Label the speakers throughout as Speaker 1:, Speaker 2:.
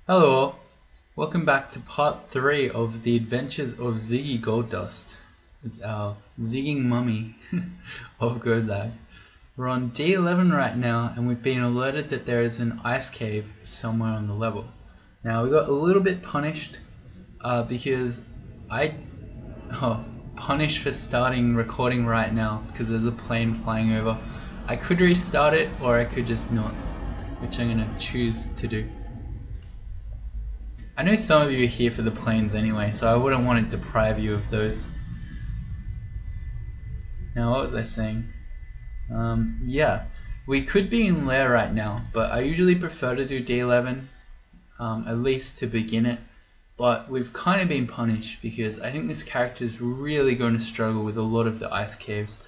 Speaker 1: Hello, welcome back to part 3 of the adventures of Ziggy Golddust. It's our zigging mummy of Gozag. We're on D11 right now and we've been alerted that there is an ice cave somewhere on the level. Now we got a little bit punished because I punished for starting recording right now because there's a plane flying over. I could restart it or I could just not, which I'm going to choose to do. I know some of you are here for the planes anyway, so I wouldn't want to deprive you of those. Now, what was I saying? Yeah, we could be in Lair right now, but I usually prefer to do D11, at least to begin it. But we've kind of been punished because I think this character is really going to struggle with a lot of the ice caves.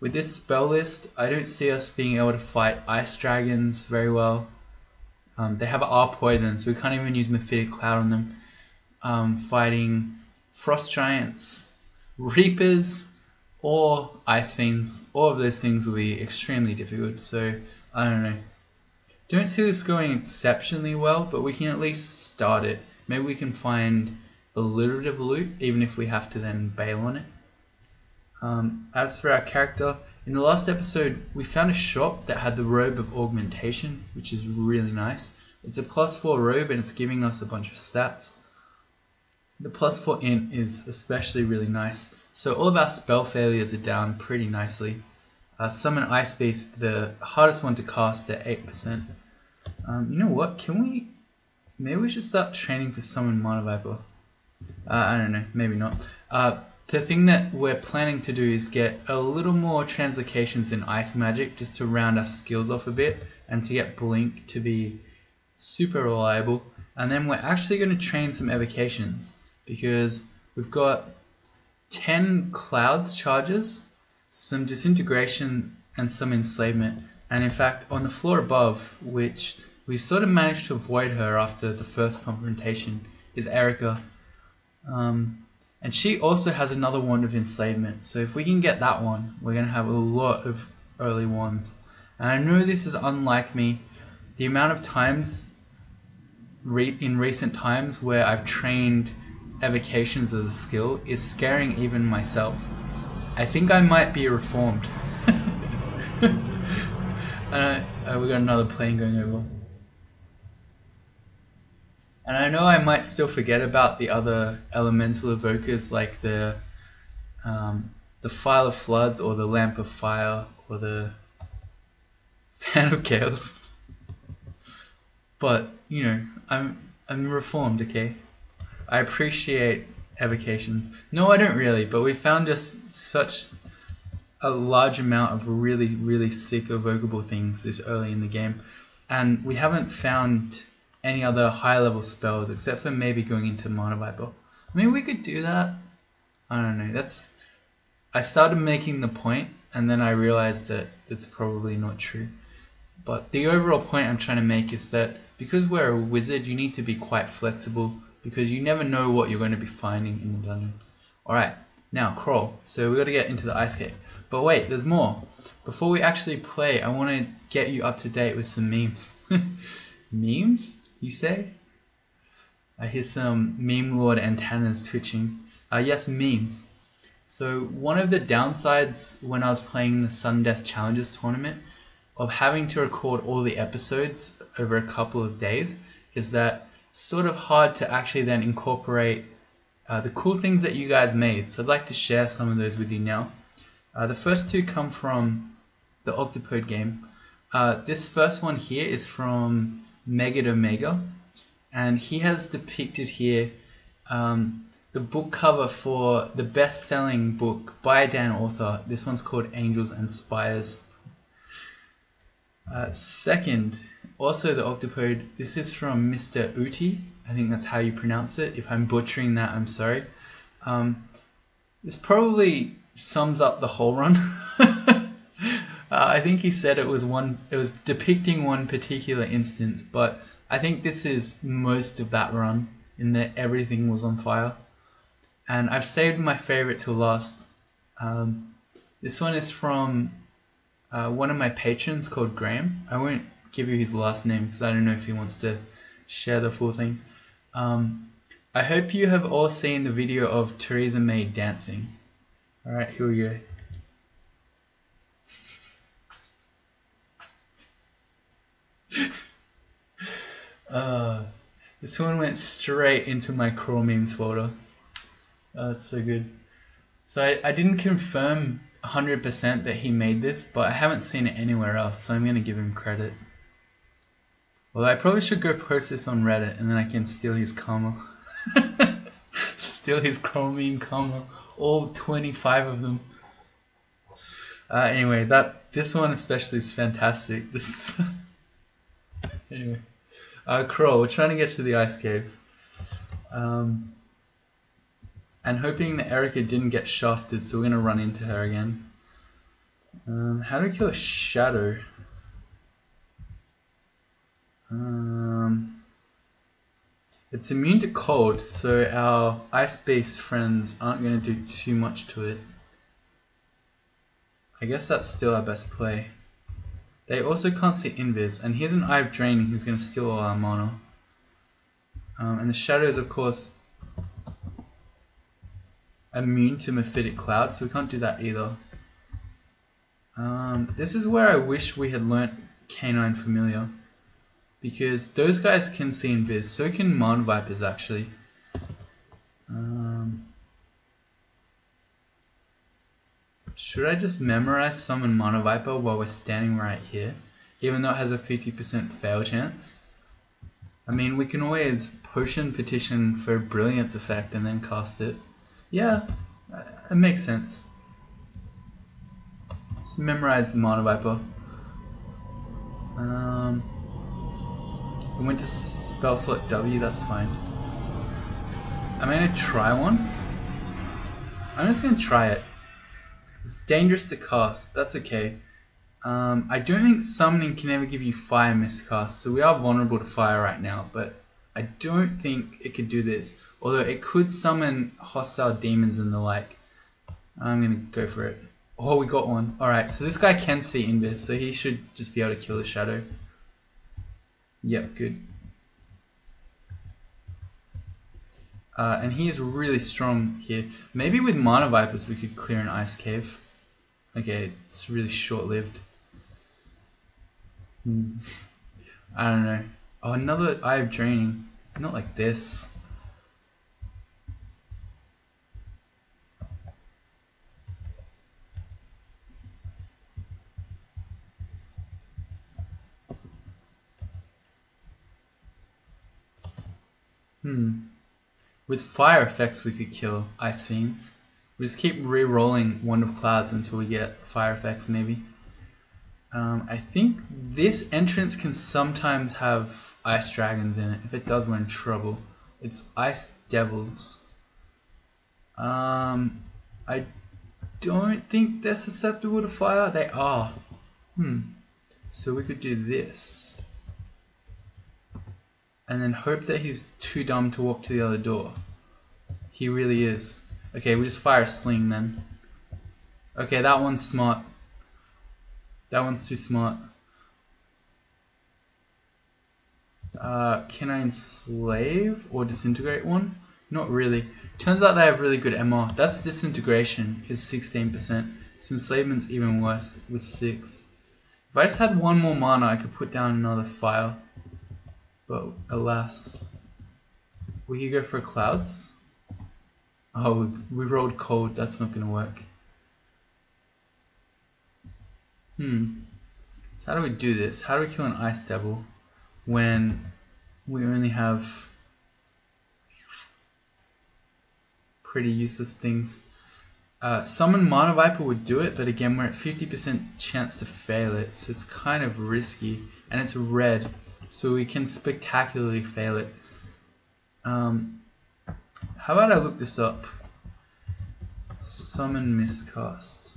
Speaker 1: With this spell list, I don't see us being able to fight ice dragons very well. They have R poison, so we can't even use Mephitic Cloud on them. Fighting frost giants, reapers, or ice fiends, all of those things will be extremely difficult. So I don't know. Don't see this going exceptionally well, but we can at least start it. Maybe we can find a little bit of loot, even if we have to then bail on it. As for our character, in the last episode, we found a shop that had the robe of augmentation, which is really nice. It's a +4 robe and it's giving us a bunch of stats. The +4 int is especially really nice. So all of our spell failures are down pretty nicely. Summon Ice Beast, the hardest one to cast at 8%. You know what, maybe we should start training for Summon Mana Viper. I don't know, maybe not. The thing that we're planning to do is get a little more translocations in Ice Magic just to round our skills off a bit and to get Blink to be super reliable. And then we're actually going to train some evocations because we've got 10 Clouds charges, some Disintegration and some Enslavement. And in fact, on the floor above, which we sort of managed to avoid her after the first confrontation, is Erica. And she also has another wand of enslavement, so if we can get that one, we're going to have a lot of early wands. And I know this is unlike me. The amount of times in recent times where I've trained evocations as a skill is scaring even myself. I think I might be reformed. And we got another plane going over. And I know I might still forget about the other elemental evokers like the File of Floods or the Lamp of Fire or the Fan of Chaos. But, you know, I'm reformed, okay? I appreciate evocations. No, I don't really, but we found just such a large amount of really, really sick evocable things this early in the game. And we haven't found any other high level spells except for maybe going into Mana Viper. I mean, we could do that. I don't know. I started making the point and then I realized that that's probably not true. But the overall point I'm trying to make is that because we're a wizard, you need to be quite flexible because you never know what you're going to be finding in the dungeon. Alright, now crawl. So we got to get into the ice cave. But wait, there's more. Before we actually play, I want to get you up to date with some memes. Memes? You say? I hear some meme lord antennas twitching. Yes, memes. So one of the downsides when I was playing the Sudden Death Challenges tournament of having to record all the episodes over a couple of days is that it's sort of hard to actually then incorporate the cool things that you guys made. So I'd like to share some of those with you now. The first two come from the Octopode game. This first one here is from Mega-Ziggurats, and he has depicted here the book cover for the best-selling book by Dan author. This one's called Angels and Spires. Second, also the Octopode, this is from Mr. Uti. I think that's how you pronounce it. If I'm butchering that, I'm sorry. This probably sums up the whole run. I think he said it was depicting one particular instance, but I think this is most of that run in that everything was on fire. And I've saved my favorite till last. This one is from one of my patrons called Graham. I won't give you his last name because I don't know if he wants to share the full thing. I hope you have all seen the video of Theresa May dancing. Alright, here we go. This one went straight into my crawl memes folder. Oh, it's so good. So I didn't confirm 100% that he made this, but I haven't seen it anywhere else, so I'm going to give him credit. Well, I probably should go post this on Reddit, and then I can steal his karma. Steal his crawl meme karma. All 25 of them. Anyway, this one especially is fantastic. Just anyway. Crawl, we're trying to get to the ice cave. And hoping that Erica didn't get shafted, so we're going to run into her again. How do we kill a shadow? It's immune to cold, so our ice-based friends aren't going to do too much to it. I guess that's still our best play. They also can't see invis, and here's an Eye of Draining who's going to steal all our mana. And the shadows, of course, immune to Mephitic Cloud, so we can't do that either. This is where I wish we had learnt Canine Familiar, because those guys can see invis, so can Mana Vipers actually. Should I just memorize Summon Mana Viper while we're standing right here, even though it has a 50% fail chance? I mean, we can always Potion Petition for Brilliance effect and then cast it. Yeah, it makes sense. Let's memorize Mana Viper. We went to spell slot W, that's fine. I'm gonna try one. I'm just gonna try it. It's dangerous to cast, that's okay. I don't think summoning can ever give you fire miscast, so we are vulnerable to fire right now, but I don't think it could do this. Although it could summon hostile demons and the like. I'm gonna go for it. Oh, we got one. Alright, so this guy can see invis, so he should just be able to kill the shadow. Yep, good. And he is really strong here. Maybe with Mana Vipers we could clear an ice cave. Okay, it's really short-lived. I don't know. Oh, another Eye of Draining. Not like this. With fire effects we could kill Ice Fiends. We just keep re-rolling Wand of Clouds until we get fire effects maybe. I think this entrance can sometimes have Ice Dragons in it. If it does, we're in trouble. It's Ice Devils. I don't think they're susceptible to fire. They are. So we could do this. And then hope that he's too dumb to walk to the other door. He really is. Okay, we just fire a sling then. Okay, that one's smart. That one's too smart. Can I enslave or disintegrate one? Not really. Turns out they have really good MR. That's disintegration is 16%. So enslavement's even worse with 6. If I just had one more mana, I could put down another fire. But alas. We could go for clouds. Oh, we rolled cold. That's not going to work. So how do we do this? How do we kill an Ice Devil when we only have pretty useless things? Summon Mana Viper would do it, but again, we're at 50% chance to fail it, so it's kind of risky. And it's red, so we can spectacularly fail it. How about I look this up? Summon miscast.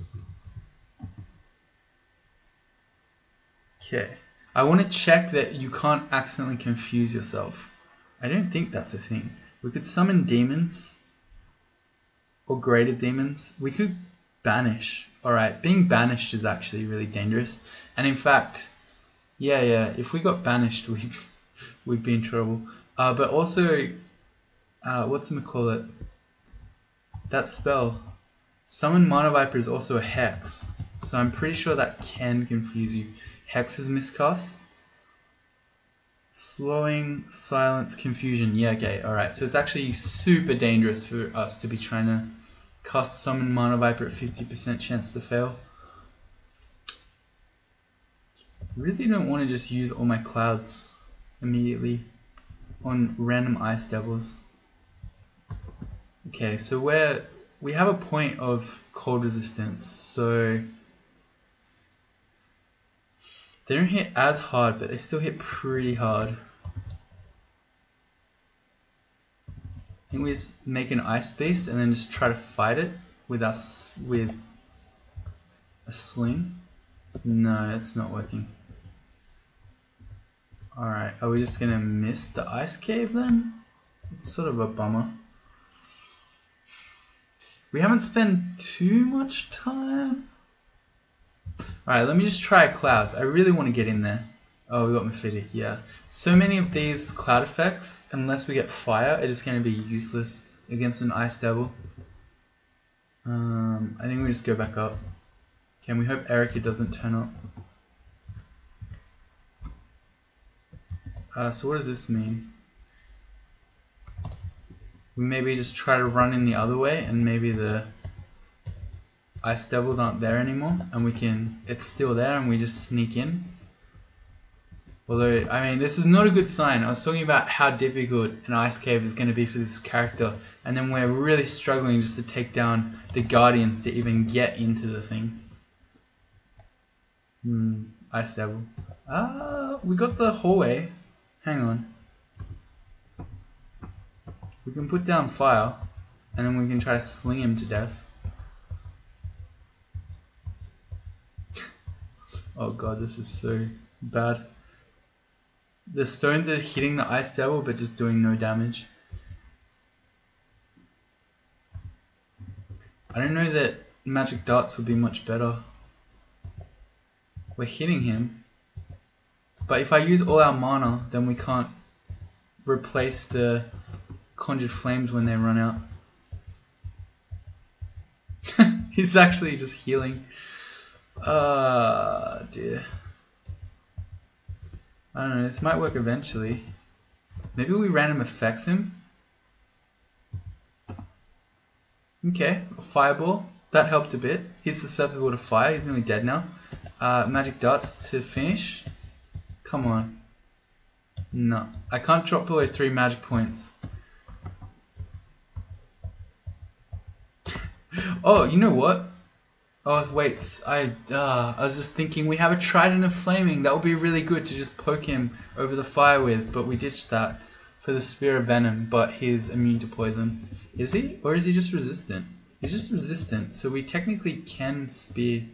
Speaker 1: Okay. I want to check that you can't accidentally confuse yourself. I don't think that's a thing. We could summon demons. Or greater demons. We could banish. Alright, being banished is actually really dangerous. And in fact, yeah, if we got banished, we'd be in trouble. But also, whatchamacallit, that spell, Summon Mana Viper, is also a Hex. So I'm pretty sure that can confuse you. Hex is miscast. Slowing, silence, confusion. Yeah, okay, alright. So it's actually super dangerous for us to be trying to cast Summon Mana Viper at 50% chance to fail. I really don't want to just use all my clouds immediately on random ice devils. Okay, so we have a point of cold resistance, so they don't hit as hard, but they still hit pretty hard. I think we just make an ice beast and then just try to fight it with a sling. No, it's not working. Alright, are we just gonna miss the ice cave then? It's sort of a bummer. We haven't spent too much time. Alright, let me just try clouds. I really want to get in there. Oh, we got Mephitic, yeah. So many of these cloud effects, unless we get fire, are just going to be useless against an ice devil. I think we just go back up. Okay, and we hope Erica doesn't turn up. So what does this mean? We maybe just try to run in the other way, and maybe the ice devils aren't there anymore, and it's still there and we just sneak in. Although, I mean, this is not a good sign. I was talking about how difficult an ice cave is going to be for this character, and then we're really struggling just to take down the guardians to even get into the thing. Ice devil. We got the hallway. Hang on. We can put down fire, and then we can try to sling him to death. Oh god, this is so bad. The stones are hitting the ice devil but just doing no damage. I don't know that magic darts would be much better. We're hitting him, but if I use all our mana, then we can't replace the conjured flames when they run out. He's actually just healing. Dear. I don't know, this might work eventually. Maybe we random effects him. Okay, a fireball. That helped a bit. He's susceptible to fire, he's nearly dead now. Magic darts to finish. Come on. No, I can't drop below 3 magic points. Oh, you know what? Oh wait, I was just thinking we have a Trident of Flaming. That would be really good to just poke him over the fire with, but we ditched that for the Spear of Venom, but he's immune to poison. Is he? Or is he just resistant? He's just resistant, so we technically can spear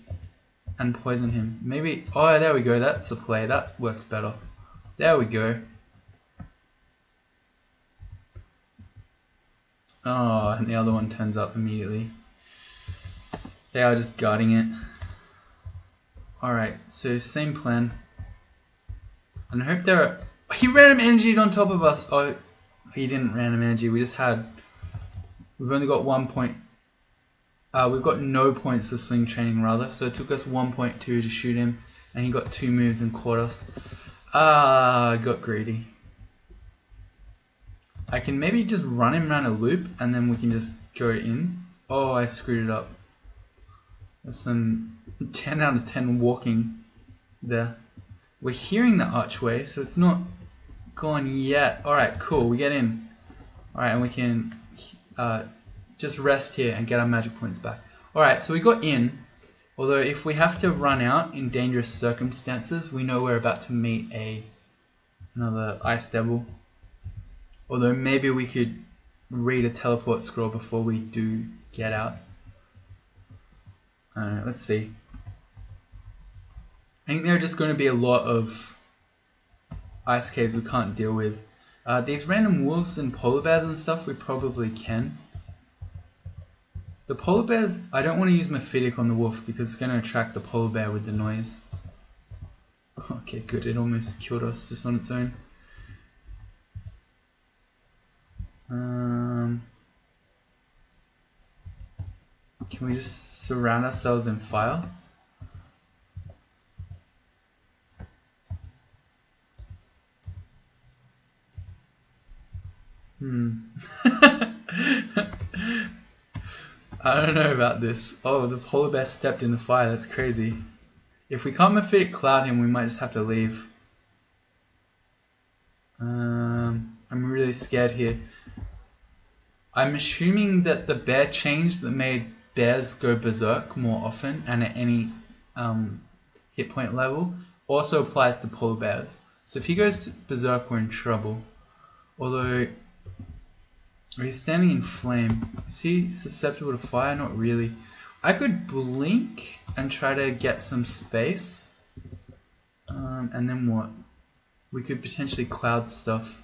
Speaker 1: and poison him. Maybe, oh there we go, that's the play, that works better. There we go. Oh, and the other one turns up immediately. They are just guarding it. Alright, so same plan. And I hope there are... He random energied on top of us! Oh, he didn't random energy, we just had... We've only got 1 point... we've got no points of sling training rather, so it took us 1.2 to shoot him, and he got 2 moves and caught us. I got greedy. I can maybe just run him around a loop, and then we can just go in. Oh, I screwed it up. That's some 10 out of 10 walking there. We're hearing the archway, so it's not gone yet. Alright, cool, we get in. Alright, and we can just rest here and get our magic points back. Alright, so we got in. Although if we have to run out in dangerous circumstances, we know we're about to meet another ice devil. Although maybe we could read a teleport scroll before we do get out. Let's see. I think there are just going to be a lot of ice caves we can't deal with. These random wolves and polar bears and stuff we probably can. The polar bears, I don't want to use Mephitic on the wolf because it's going to attract the polar bear with the noise. Okay, good, it almost killed us just on its own. Can we just surround ourselves in fire? I don't know about this. Oh, the polar bear stepped in the fire. That's crazy. If we can't Mephitic Cloud him, we might just have to leave. I'm really scared here. I'm assuming that the bear change that made bears go berserk more often and at any hit point level also applies to polar bears. So if he goes to berserk, we're in trouble. Although he's standing in flame. Is he susceptible to fire? Not really. I could blink and try to get some space. And then what? We could potentially cloud stuff.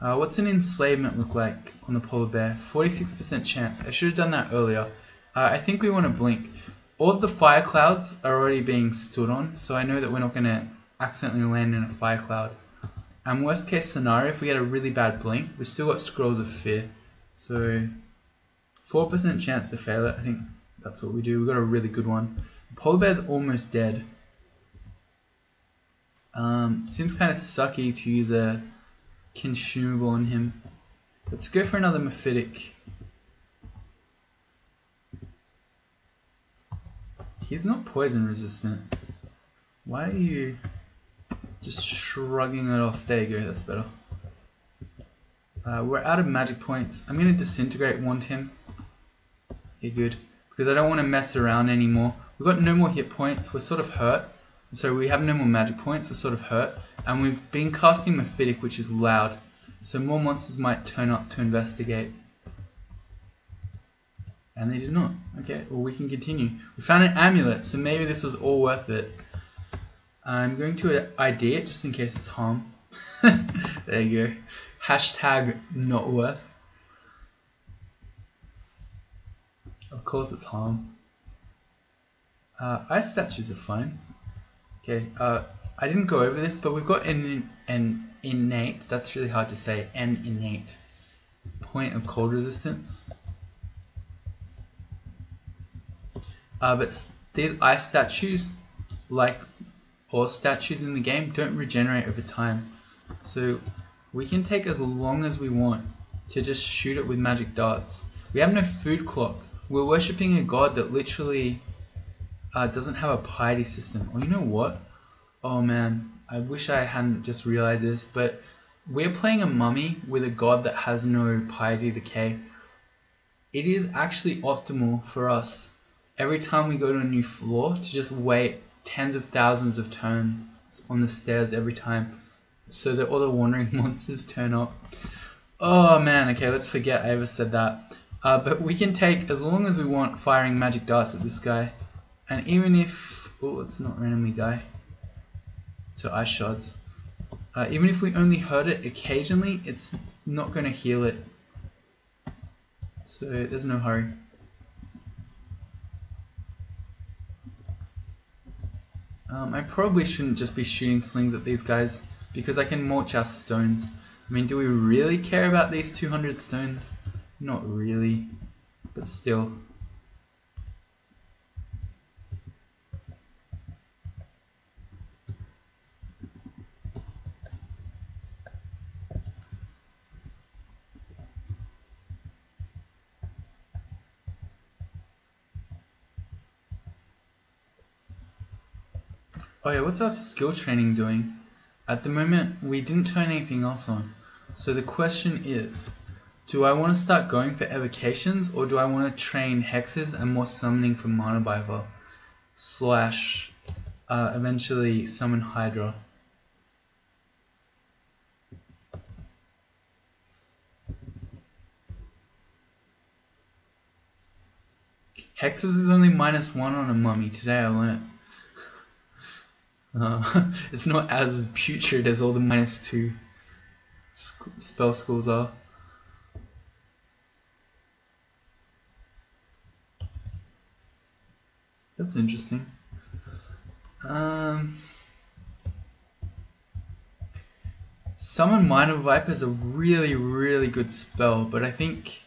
Speaker 1: What's an enslavement look like on the polar bear? 46% chance. I should have done that earlier. I think we want to blink. All of the fire clouds are already being stood on, so I know that we're not going to accidentally land in a fire cloud. And worst case scenario, if we get a really bad blink, we've still got Scrolls of Fear. So 4% chance to fail it. I think that's what we do. We got a really good one. The polar bear's almost dead. Seems kind of sucky to use a consumable on him. Let's go for another Mephitic. He's not poison resistant. Why are you just shrugging it off? There you go, that's better. We're out of magic points. I'm going to disintegrate wand him. Okay, good. Because I don't want to mess around anymore. We've got no more hit points. We're sort of hurt. So we have no more magic points. We're sort of hurt. And we've been casting Mephitic, which is loud. So more monsters might turn up to investigate. And they did not. Okay, well we can continue. We found an amulet, so maybe this was all worth it. I'm going to ID it just in case it's harm. There you go. Hashtag not worth. Of course it's harm. Ice statues are fine. Okay, I didn't go over this, but we've got an innate, that's really hard to say, an innate point of cold resistance. But these ice statues, like all statues in the game, don't regenerate over time. So we can take as long as we want to just shoot it with magic darts. We have no food clock. We're worshipping a god that literally doesn't have a piety system. Or you know what? Oh man, I wish I hadn't just realized this, but we're playing a mummy with a god that has no piety decay. It is actually optimal for us every time we go to a new floor to just wait tens of thousands of turns on the stairs every time so that all the wandering monsters turn up. Oh man, okay, let's forget I ever said that. But we can take as long as we want firing magic darts at this guy. And even if... oh, let's not randomly die. So ice shards. Even if we only hurt it occasionally, it's not going to heal it. So there's no hurry. I probably shouldn't just be shooting slings at these guys because I can mulch our stones. I mean, do we really care about these 200 stones? Not really, but still. Oh yeah, what's our skill training doing? At the moment, we didn't turn anything else on. So the question is, do I want to start going for evocations or do I want to train hexes and more summoning for Mana Biver? Slash, eventually summon Hydra. Hexes is only -1 on a mummy, today I learnt. It's not as putrid as all the -2 spell schools are. That's interesting. Summon Minor Viper is a really, really good spell, but I think,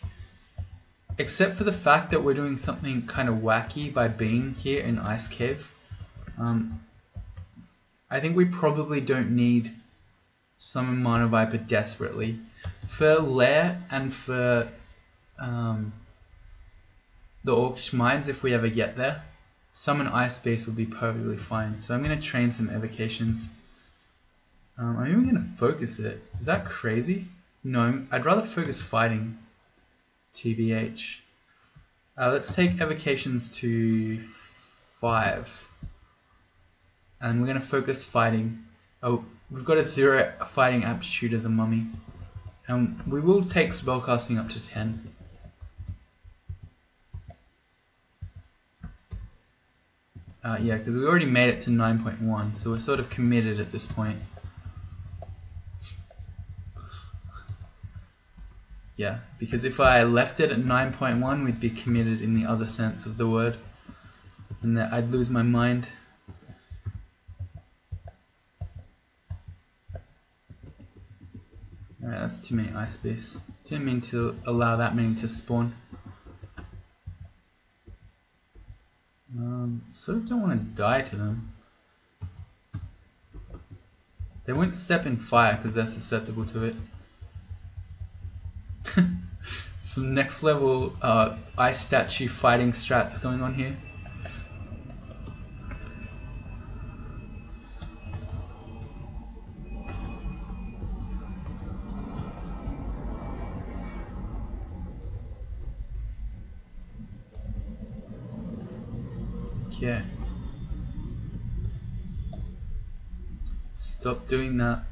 Speaker 1: except for the fact that we're doing something kind of wacky by being here in Ice Cave, I think we probably don't need Summon Minor Viper desperately. For Lair and for the Orcish Mines, if we ever get there, Summon Ice Beast would be perfectly fine. So I'm going to train some evocations. I'm even going to focus it. Is that crazy? No, I'd rather focus fighting. TBH. Let's take evocations to 5. And we're going to focus fighting. Oh, we've got a 0 fighting aptitude as a mummy. And we will take spellcasting up to 10. Yeah, because we already made it to 9.1, so we're sort of committed at this point. Yeah, because if I left it at 9.1, we'd be committed in the other sense of the word. And that I'd lose my mind. Alright, that's too many ice beasts. Didn't mean to allow that many to spawn. Sort of don't want to die to them. They won't step in fire because they're susceptible to it. Some next level ice statue fighting strats going on here. Yeah. Stop doing that.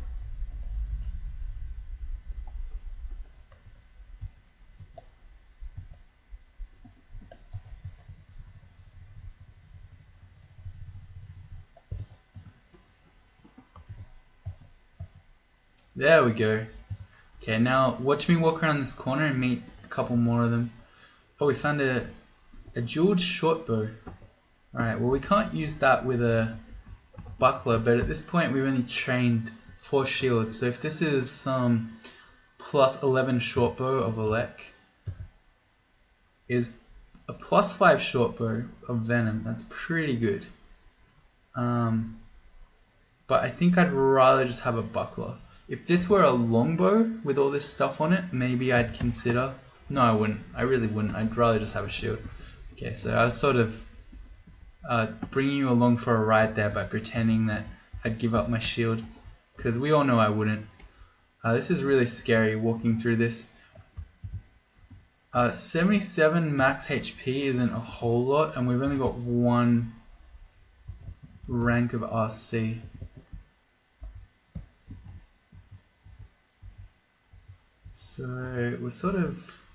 Speaker 1: There we go. Okay, now watch me walk around this corner and meet a couple more of them. Oh, we found a jeweled short bow. Alright, well we can't use that with a buckler, but at this point we've only trained 4 shields, so if this is some plus 11 short bow of Alec, is a plus 5 short bow of Venom. That's pretty good. But I think I'd rather just have a buckler. If this were a longbow with all this stuff on it, maybe I'd consider. No, I wouldn't. I really wouldn't. I'd rather just have a shield. Okay, so I was sort of bringing you along for a ride there by pretending that I'd give up my shield, because we all know I wouldn't. This is really scary walking through this. 77 max HP isn't a whole lot, and we've only got 1 rank of RC. So we're sort of,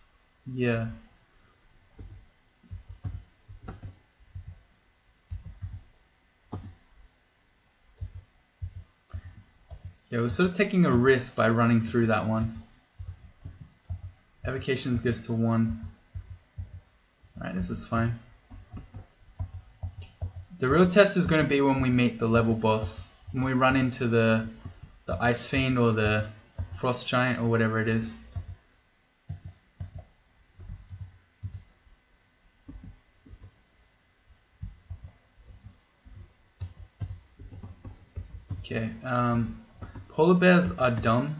Speaker 1: yeah. Yeah, we're sort of taking a risk by running through that one. Evocations goes to 1. Alright, this is fine. The real test is going to be when we meet the level boss. When we run into the Ice Fiend or the Frost Giant or whatever it is. Okay, polar bears are dumb,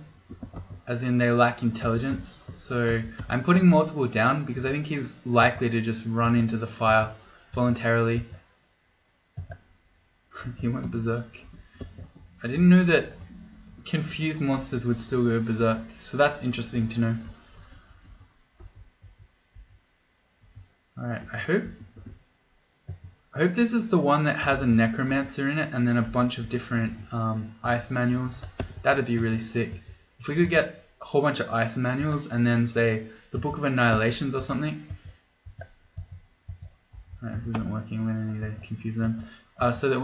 Speaker 1: as in they lack intelligence, so I'm putting multiple down because I think he's likely to just run into the fire voluntarily. He went berserk. I didn't know that confused monsters would still go berserk, so that's interesting to know. Alright, I hope this is the one that has a necromancer in it and then a bunch of different ice manuals. That'd be really sick. If we could get a whole bunch of ice manuals and then say the Book of Annihilations or something. Alright, this isn't working. I'm gonna need to confuse them. So that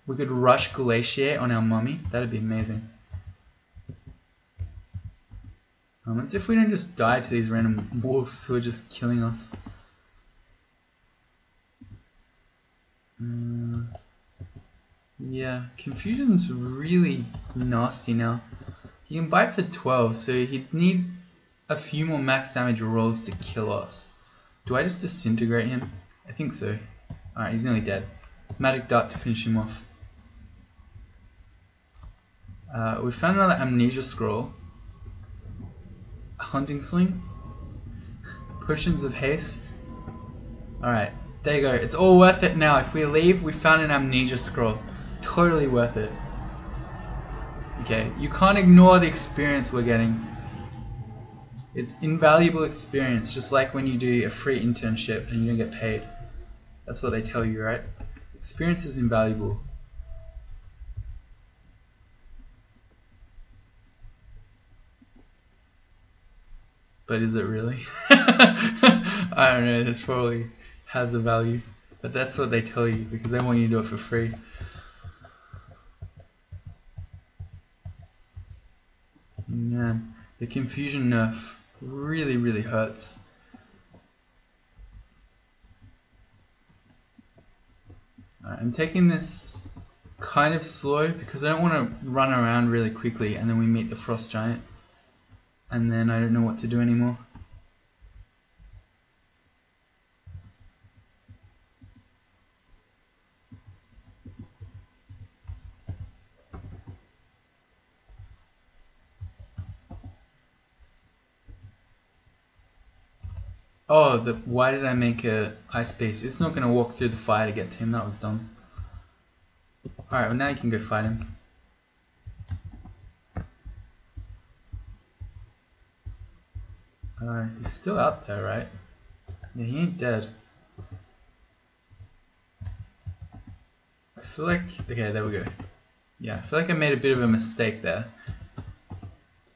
Speaker 1: we could rush Glaciate on our mummy. That'd be amazing. Let's see if we don't just die to these random wolves who are just killing us. Yeah, Confusion's really nasty now. He can bite for 12, so he'd need a few more max damage rolls to kill us. Do I just disintegrate him? I think so. Alright, he's nearly dead. Magic dart to finish him off. We found another amnesia scroll. A hunting sling. Potions of haste. Alright, there you go. It's all worth it now. If we leave, we found an amnesia scroll. Totally worth it. Okay, you can't ignore the experience we're getting. It's invaluable experience, just like when you do a free internship and you don't get paid. That's what they tell you, right? Experience is invaluable. But is it really? I don't know, this probably has a value. But that's what they tell you, because they want you to do it for free. Man, the confusion nerf really, really hurts. Alright, I'm taking this kind of slow because I don't want to run around really quickly and then we meet the frost giant and then I don't know what to do anymore. Oh, why did I make a ice base? It's not going to walk through the fire to get to him. That was dumb. Alright, well now you can go fight him. He's still out there, right? Yeah, he ain't dead. I feel like... Okay, there we go. Yeah, I feel like I made a bit of a mistake there.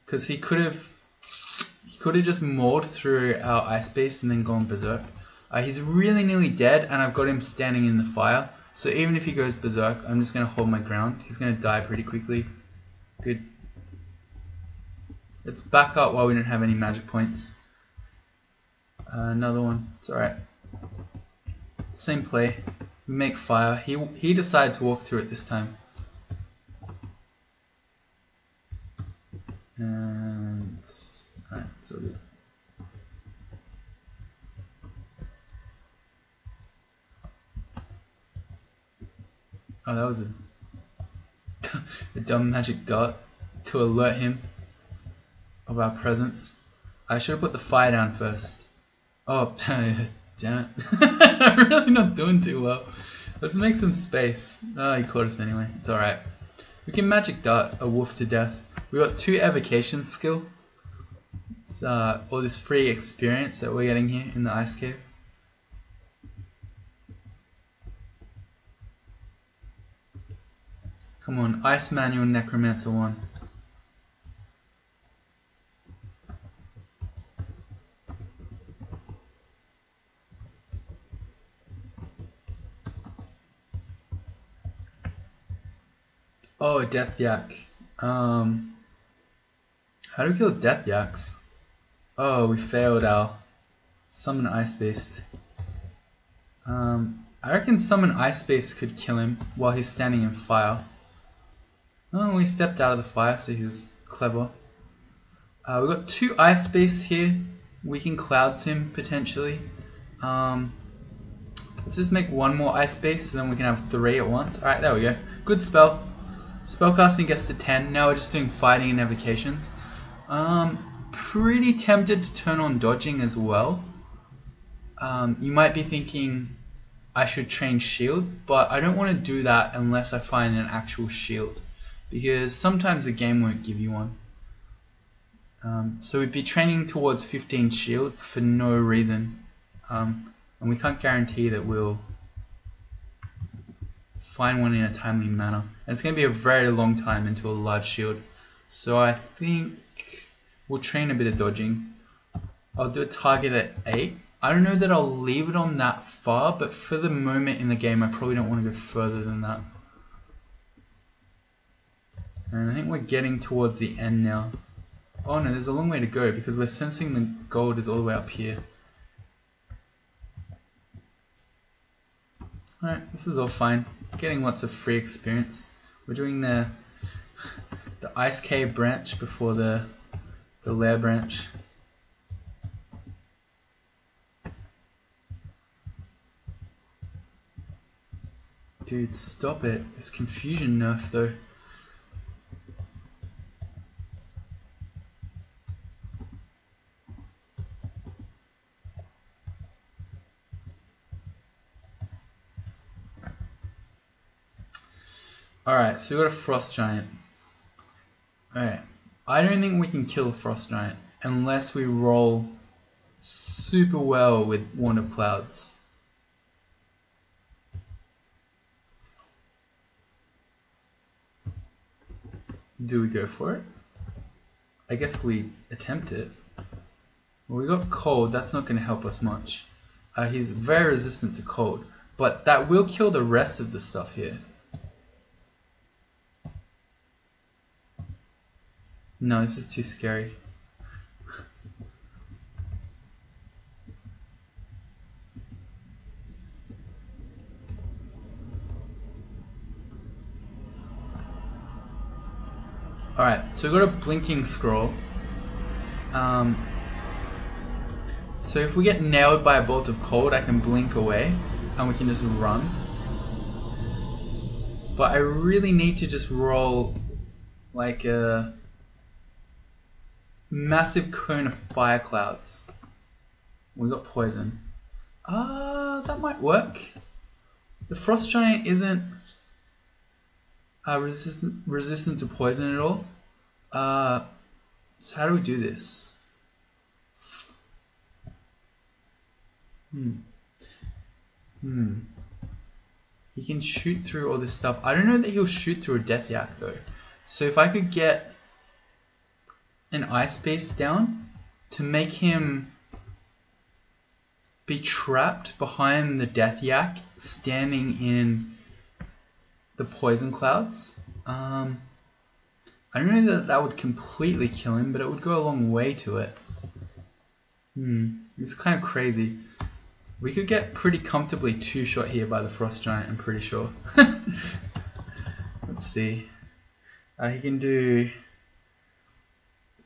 Speaker 1: Because he could have just mauled through our ice base and then gone berserk. He's really nearly dead and I've got him standing in the fire. So even if he goes berserk, I'm just going to hold my ground. He's going to die pretty quickly. Good. Let's back up while we don't have any magic points. Another one. It's alright. Same play. We make fire. He decided to walk through it this time. And... Alright, it's all good. Oh, that was a dumb magic dart to alert him of our presence. I should have put the fire down first. Oh, damn it. I'm really not doing too well. Let's make some space. Oh, he caught us anyway. It's alright. We can magic dart a wolf to death. We got 2 evocation skill. It's all this free experience that we're getting here in the ice cave. Come on, Ice Manual Necromancer 1. Oh, Death Yak. How do we kill Death Yaks? Oh, we failed our Summon Ice Beast. I reckon Summon Ice Beast could kill him while he's standing in fire. Oh, we stepped out of the fire, so he was clever. We've got 2 Ice Beasts here. We can Clouds him, potentially. Let's just make 1 more Ice Beast, so then we can have 3 at once. Alright, there we go. Good spell. Spellcasting gets to 10. Now we're just doing fighting and evocations. Pretty tempted to turn on dodging as well. You might be thinking I should train shields, but I don't want to do that unless I find an actual shield. Because sometimes the game won't give you one. So we'd be training towards 15 shield for no reason. And we can't guarantee that we'll find one in a timely manner. And it's going to be a very long time into a large shield. So I think we'll train a bit of dodging. I'll do a target at 8. I don't know that I'll leave it on that far, but for the moment in the game I probably don't want to go further than that. And I think we're getting towards the end now. Oh no, there's a long way to go because we're sensing the gold is all the way up here. Alright, this is all fine. Getting lots of free experience. We're doing the ice cave branch before the lair branch. Dude, stop it. This confusion nerf though. Alright, so we got a frost giant. Alright. I don't think we can kill a frost giant unless we roll super well with Wand of Clouds. Do we go for it? I guess we attempt it. Well, we got cold, that's not going to help us much. He's very resistant to cold, but that will kill the rest of the stuff here. No, this is too scary. Alright, so we've got a blinking scroll. So if we get nailed by a bolt of cold, I can blink away and we can just run. But I really need to just roll like a massive cone of fire clouds. We got poison. That might work. The frost giant isn't resistant to poison at all. So how do we do this? He can shoot through all this stuff. I don't know that he'll shoot through a death yak though. So if I could get an ice beast down to make him be trapped behind the death yak, standing in the poison clouds. I don't know that that would completely kill him, but it would go a long way to it. It's kind of crazy. We could get pretty comfortably two-shot here by the frost giant, I'm pretty sure. Let's see. He can do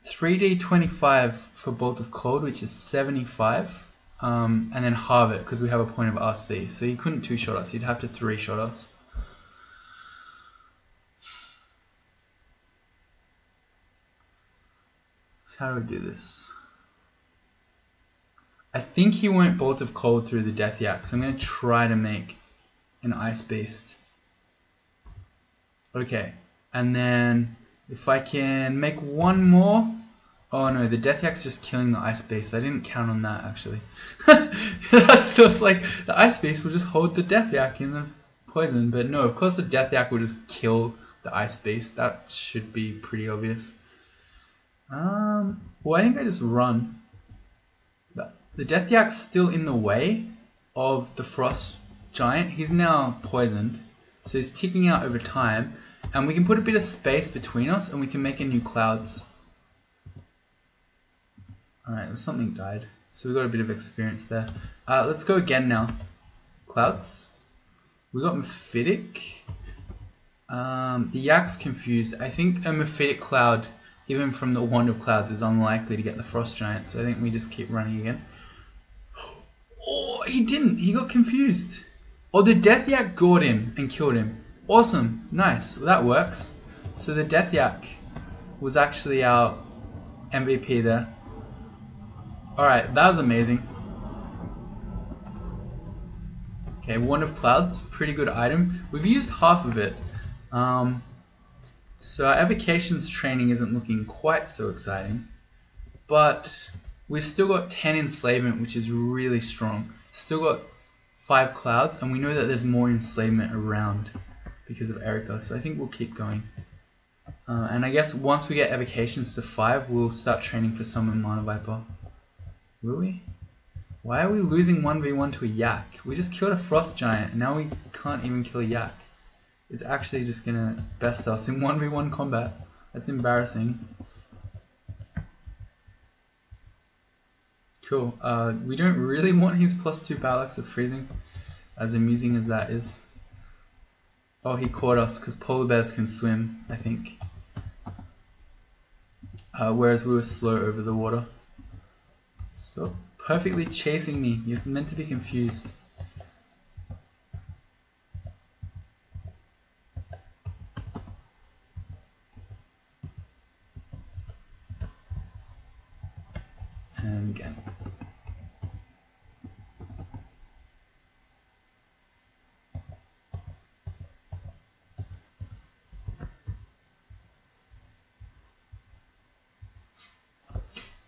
Speaker 1: 3d25 for Bolt of Cold, which is 75. And then halve it because we have a point of RC. So he couldn't two-shot us, he'd have to three-shot us. So how do we do this? I think he won't Bolt of Cold through the Death Yak, so I'm going to try to make an Ice Beast. Okay, and then if I can make one more... Oh no, the Death Yak's just killing the Ice Beast. I didn't count on that actually. That's just like, the Ice Beast will just hold the Death Yak in the poison, but no, of course the Death Yak will just kill the Ice Beast. That should be pretty obvious. Well, I think I just run. The Death Yak's still in the way of the Frost Giant. He's now poisoned, so he's ticking out over time, and we can put a bit of space between us and we can make a new Clouds. Alright, something died, so we got a bit of experience there. Let's go again now. Clouds. We got Mephitic. The Yak's confused. I think a Mephitic Cloud, even from the Wand of Clouds, is unlikely to get the Frost Giant, so I think we just keep running again. Oh, he didn't. He got confused. Oh, the Death Yak gored him and killed him. Awesome. Nice. Well, that works. So the Death Yak was actually our MVP there. Alright, that was amazing. Okay, Wand of Clouds. Pretty good item. We've used half of it. So our evocations training isn't looking quite so exciting. But we've still got 10 enslavement, which is really strong. Still got 5 clouds, and we know that there's more enslavement around because of Erica, so I think we'll keep going. And I guess once we get evocations to 5, we'll start training for Summon Mana Viper. Will we? Why are we losing 1v1 to a Yak? We just killed a Frost Giant, and now we can't even kill a Yak. It's actually just gonna best us in 1v1 combat. That's embarrassing. Cool. We don't really want his +2 parallax of freezing, as amusing as that is. Oh, he caught us because polar bears can swim, I think. Whereas we were slow over the water. Stop perfectly chasing me. You're meant to be confused. And again.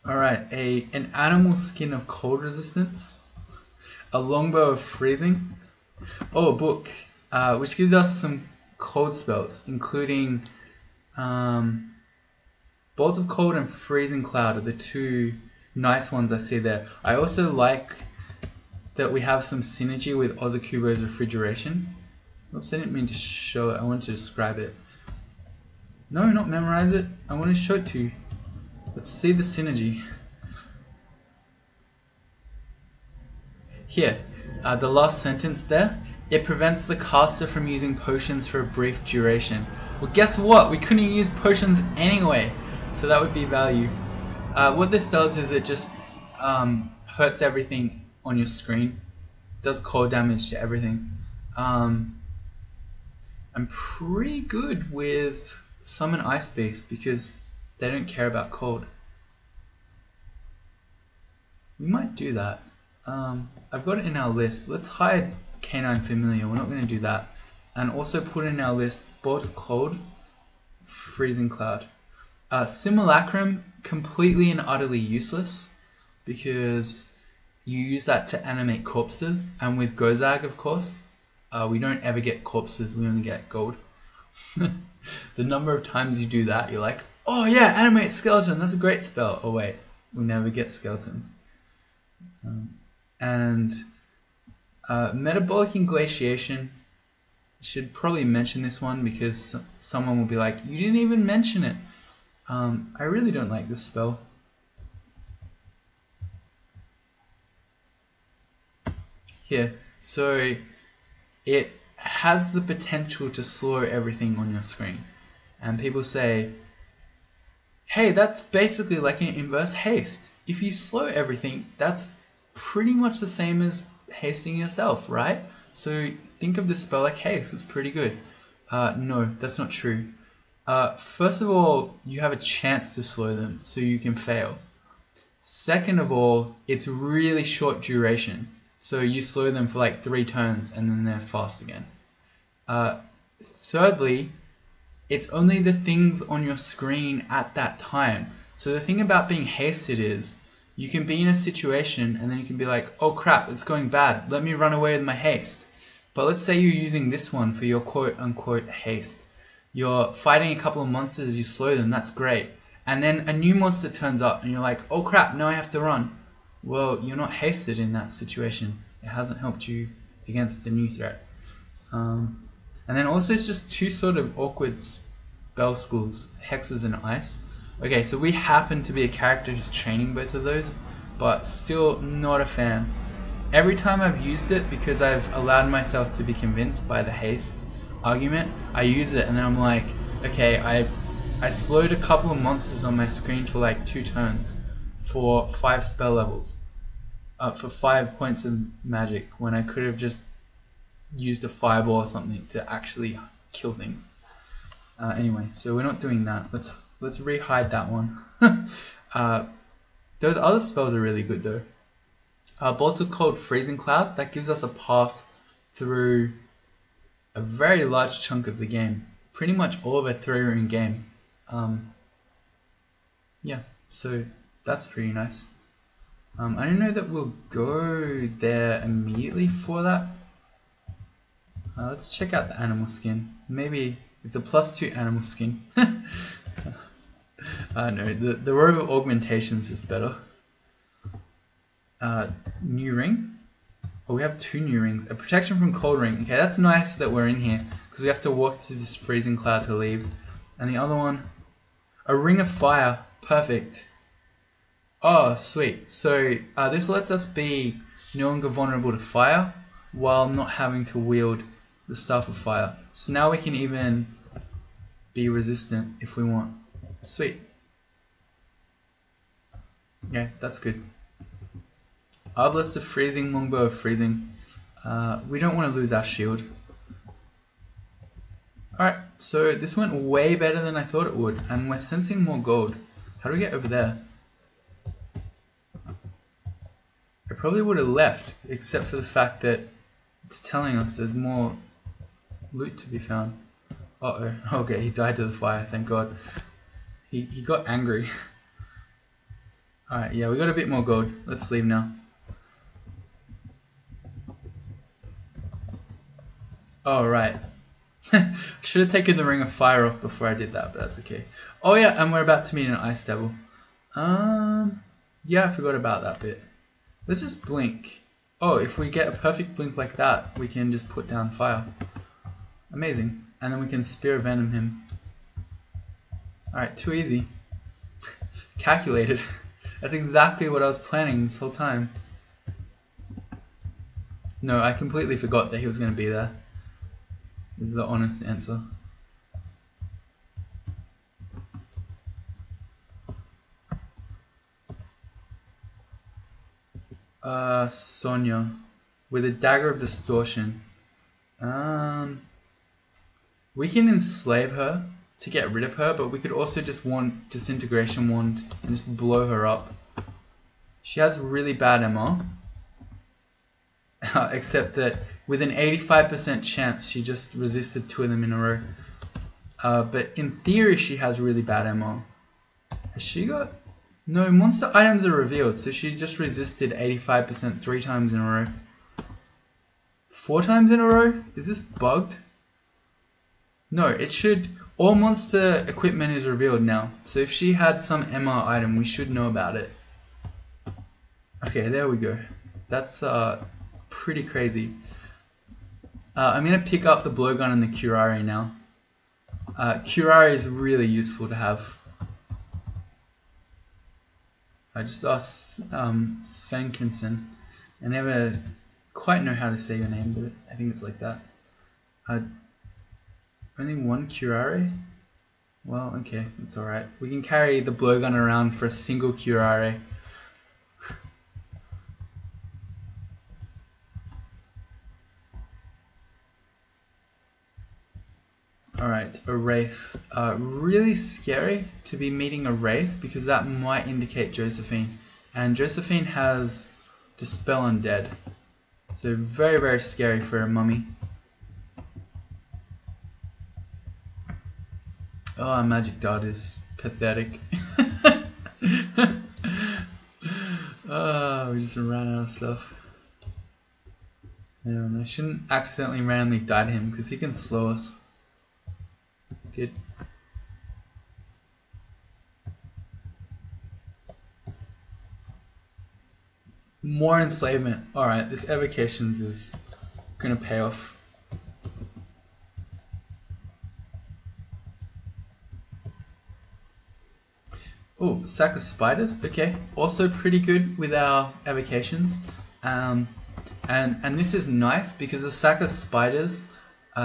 Speaker 1: Alright, an animal skin of cold resistance, a longbow of freezing, a book, which gives us some cold spells, including Bolt of Cold and Freezing Cloud are the two nice ones I see there. I also like that we have some synergy with Ozakubo's Refrigeration. Oops, I didn't mean to show it, I wanted to describe it. No, not memorize it, I want to show it to you. Let's see the synergy. Here, the last sentence there. It prevents the caster from using potions for a brief duration. Well, guess what? We couldn't use potions anyway, so that would be value. What this does is it just hurts everything on your screen. It does cold damage to everything. I'm pretty good with Summon Ice Beast because they don't care about cold. We might do that. I've got it in our list. Let's hide Canine Familiar. We're not going to do that. And also put in our list Bolt of Cold, Freezing Cloud. Simulacrum, completely and utterly useless because you use that to animate corpses. And with Gozag, of course, we don't ever get corpses. We only get gold. The number of times you do that, you're like, oh yeah, animate skeleton, that's a great spell. Oh wait, we never get skeletons. Metabolic Inglatiation, should probably mention this one because someone will be like, you didn't even mention it. I really don't like this spell. Here, so it has the potential to slow everything on your screen. And people say, hey, that's basically like an inverse haste. If you slow everything, that's pretty much the same as hasting yourself, right? So think of this spell like haste, it's pretty good. No, that's not true. First of all, you have a chance to slow them, so you can fail. Second of all, it's really short duration. So you slow them for like 3 turns and then they're fast again. Thirdly, it's only the things on your screen at that time. So the thing about being hasted is, you can be in a situation and then you can be like, oh crap, it's going bad, let me run away with my haste. But let's say you're using this one for your quote unquote haste. You're fighting a couple of monsters, you slow them, that's great. And then a new monster turns up and you're like, oh crap, now I have to run. Well, you're not hasted in that situation. It hasn't helped you against the new threat. And then also it's just 2 sort of awkward spell schools, hexes and ice. Okay, so we happen to be a character who's training both of those, but still not a fan. Every time I've used it, because I've allowed myself to be convinced by the haste argument, I use it and then I'm like, okay, I slowed a couple of monsters on my screen for like 2 turns for 5 spell levels, for 5 points of magic, when I could have just used a fireball or something to actually kill things. Anyway, so we're not doing that. Let's re-hide that one. Those other spells are really good though. Bolt of Cold, Freezing Cloud, that gives us a path through a very large chunk of the game. Pretty much all of a 3-ring game. Yeah, so that's pretty nice. I don't know that we'll go there immediately for that. Let's check out the animal skin. Maybe it's a +2 animal skin. No, the robe of augmentations is better. New ring. Oh, we have 2 new rings. A protection from cold ring. Okay, that's nice that we're in here because we have to walk through this freezing cloud to leave. And the other one, a ring of fire. Perfect. Oh, sweet. So this lets us be no longer vulnerable to fire while not having to wield the Staff of Fire. So now we can even be resistant if we want. Sweet. Yeah, that's good. Arbalest of Freezing, Longbow of Freezing. We don't want to lose our shield. Alright, so this went way better than I thought it would, and we're sensing more gold. How do we get over there? I probably would have left, except for the fact that it's telling us there's more loot to be found. Uh-oh. Okay, he died to the fire, thank God. He got angry. Alright, yeah, we got a bit more gold. Let's leave now. Oh, right. Should have taken the Ring of Fire off before I did that, but that's okay. Oh yeah, and we're about to meet an Ice Devil. Yeah, I forgot about that bit. Let's just blink. Oh, if we get a perfect blink like that, we can just put down fire. Amazing. And then we can Spear Venom him. Alright, too easy. Calculated. That's exactly what I was planning this whole time. No, I completely forgot that he was going to be there. This is the honest answer. Sonya. With a Dagger of Distortion. We can enslave her to get rid of her, but we could also just want Disintegration Wand and just blow her up. She has really bad MR. Except that with an 85% chance she just resisted 2 of them in a row. But in theory she has really bad MR. Has she got... No, monster items are revealed, so she just resisted 85% 3 times in a row. 4 times in a row? Is this bugged? No, it should... All monster equipment is revealed now, so if she had some MR item, we should know about it. Okay, there we go. That's pretty crazy. I'm going to pick up the blowgun and the curare now. Curare is really useful to have. I just asked Svenkinson. I never quite know how to say your name, but I think it's like that. Only 1 curare? Well, okay, that's alright. We can carry the blowgun around for a single curare. Alright, a Wraith. Really scary to be meeting a Wraith because that might indicate Josephine. And Josephine has Dispel Undead. So very, very scary for a mummy. Oh, our magic dot is pathetic. Oh, we just ran out of stuff. I shouldn't accidentally randomly die to him because he can slow us. Good. More enslavement. Alright, this evocations is gonna pay off. Oh, sack of spiders. Okay, also pretty good with our evocations. And this is nice because the sack of spiders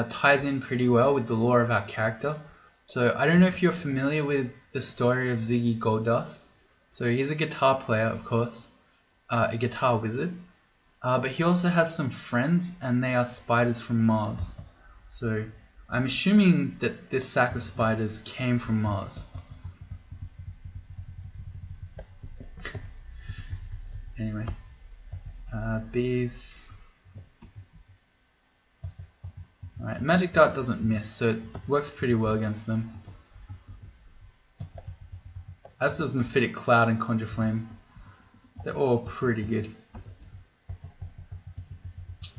Speaker 1: ties in pretty well with the lore of our character. So I don't know if you're familiar with the story of Ziggy Goldust. So he's a guitar player, of course, a guitar wizard, but he also has some friends and they are spiders from Mars. So I'm assuming that this sack of spiders came from Mars. Anyway, bees. Alright, magic dart doesn't miss, so it works pretty well against them. As does Mephitic Cloud and Conjure Flame. They're all pretty good.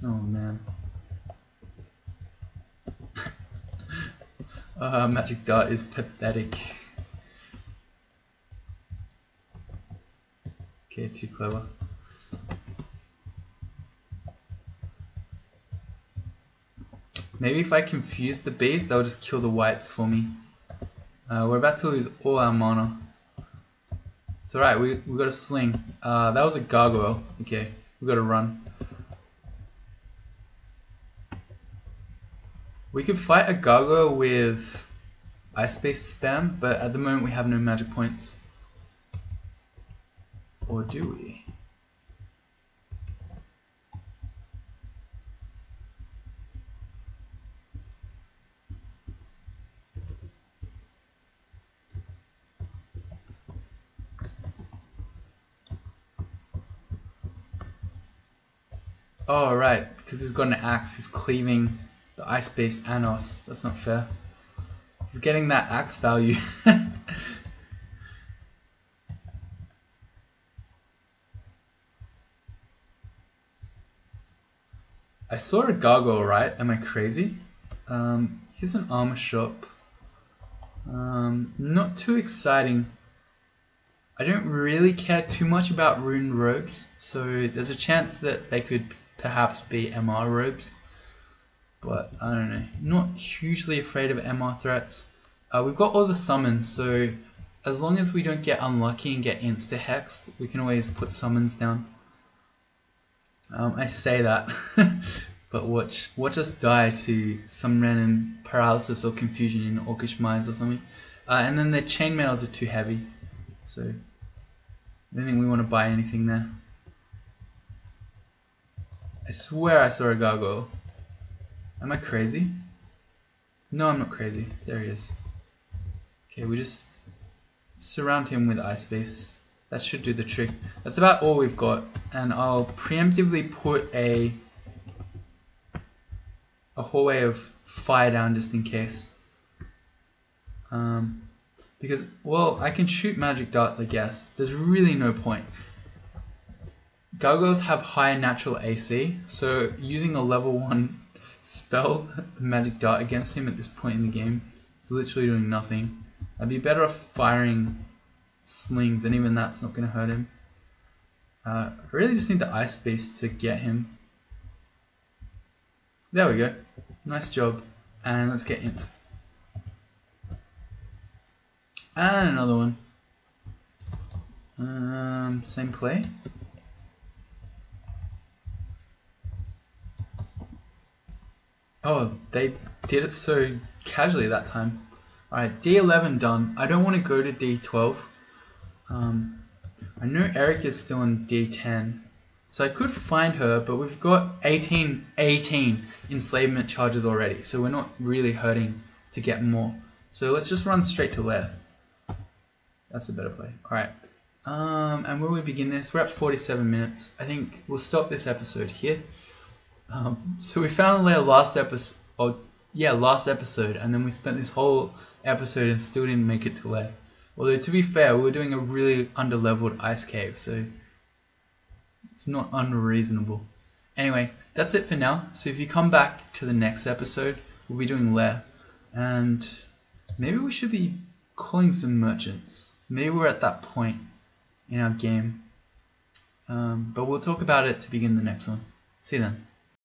Speaker 1: Oh man. Magic dart is pathetic. Okay, too clever. Maybe if I confuse the bees, they'll just kill the whites for me. We're about to lose all our mana. It's alright, we got a sling. That was a gargoyle. Okay, we got to run. We could fight a gargoyle with ice-based spam, but at the moment we have no magic points. Or do we? Oh, right, because he's got an axe, he's cleaving the ice-based Anos. That's not fair. He's getting that axe value. I saw a gargoyle, right? Am I crazy? Here's an armor shop. Not too exciting. I don't really care too much about rune robes, so there's a chance that they could perhaps be MR robes. But I don't know. Not hugely afraid of MR threats. We've got all the summons, so as long as we don't get unlucky and get insta-hexed, we can always put summons down. I say that, but watch us die to some random paralysis or confusion in Orcish Mines or something. And then the chainmails are too heavy, so I don't think we want to buy anything there. I swear I saw a gargoyle. Am I crazy? No, I'm not crazy. There he is. Okay, we just surround him with ice base. That should do the trick. That's about all we've got, and I'll preemptively put a hallway of fire down just in case. Because, well, I can shoot magic darts, I guess. There's really no point. Gargoyles have higher natural AC, so using a level 1 spell, magic dart, against him at this point in the game is literally doing nothing. I'd be better off firing slings, and even that's not going to hurt him. I really just need the ice base to get him. There we go. Nice job. And let's get int. And another one. Same play. Oh, they did it so casually that time. Alright, D11 done. I don't want to go to D12. I know Eric is still on D10. So I could find her, but we've got 18 enslavement charges already. So we're not really hurting to get more. So let's just run straight to Lair. That's a better play. Alright. And when we begin this, we're at 47 minutes. I think we'll stop this episode here. So we found Lair last episode, and then we spent this whole episode and still didn't make it to Lair. Although to be fair, we were doing a really underleveled ice cave, so it's not unreasonable. Anyway, that's it for now. So if you come back to the next episode, we'll be doing Lair, and maybe we should be calling some merchants. Maybe we're at that point in our game, but we'll talk about it to begin the next one. See you then.